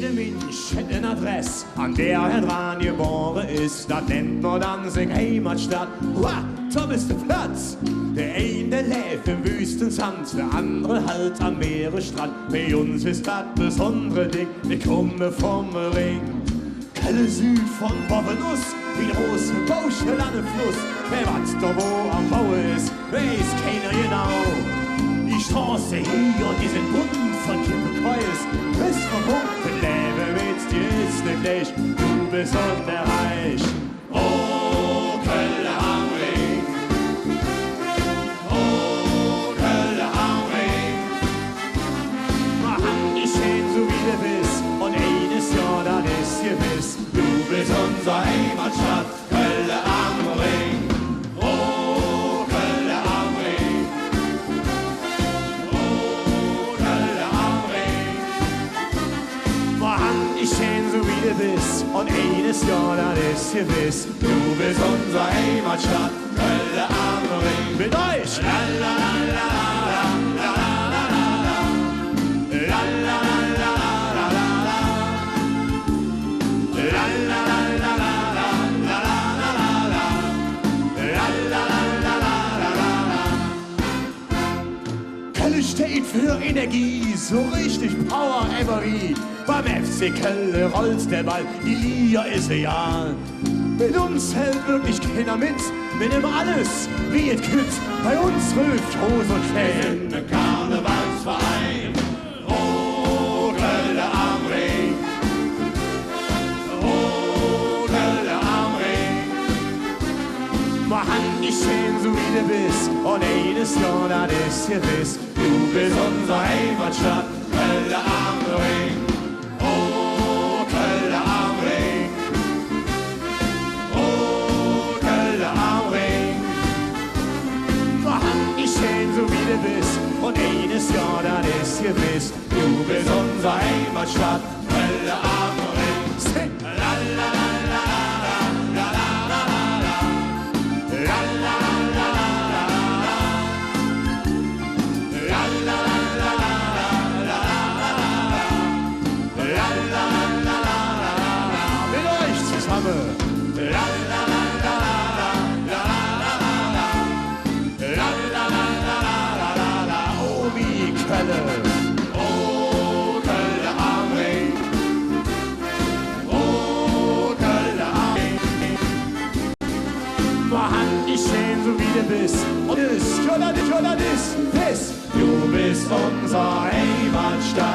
jeder Mensch hat eine Adresse, an der er dran geboren ist. Das nennt man dann seine Heimatstadt. Hua, da ist der Platz. Der eine lebt im Wüstensand, der andere halt am Meeresstrand. Bei uns ist das besondere Ding, wir kommen vom Ring. Kelle Süd von Bovenus, wie der große Baustelle an dem Fluss. Wer was da wo am Bau ist, weiß keiner genau. Die Straße hier, die sind bunt von Kippekreuz. Bis vom Punkt, Leben mit dir ist nicht leicht, du bist unterreich. Oh, Kölle am Ring. Oh, Kölle am Ring. Mach dich schön, so wie du bist, und eines Jahr, das ist gewiss. Du bist unsere Heimatstadt, Kölle am Ring. Oh, Kölle am Ring. Oh, Kölle am Ring. Mach dich schön, so wie du bist, und eines Jahr, das ist gewiss. Du bist unsere Heimatstadt, Kölle am Ring. Mit euch! La la la la la la la la la la la la la. Kölle steht für Energie, so richtig Power ever wie. Beim FC Kölle rollt der Ball, die Liga ist real. Mit uns hält wirklich keiner mit, wir nehmen alles, wie es kütt. Bei uns rülft Hose und Fell. Wir sind ein Karnevalsverein. Oh, Kölle am Ring. Oh, Kölle am Ring. Mach dich schön, so wie du bist, und eines Jahr, das ist gewiss. Du bist unsere Heimatstadt, Kölle am Ring. Oh, Kölle am Ring. Oh, Kölle am Ring. Mach dich schön, so wie du bist, und eines Jahr, das ist gewiss. Du bist unsere Heimatstadt, Kölle am Ring. Sing. La la la la la la la la la la la la la la la la la la la. Mit euch zusammen. La la la la la la la la la la la la. Oh, wie Kölle. Oh, Kölle am Ring. Oh, Kölle am Ring. Mach dich schön, so wie du bist, und ist, oder nicht, oder nicht, du bist unsere Heimatstadt.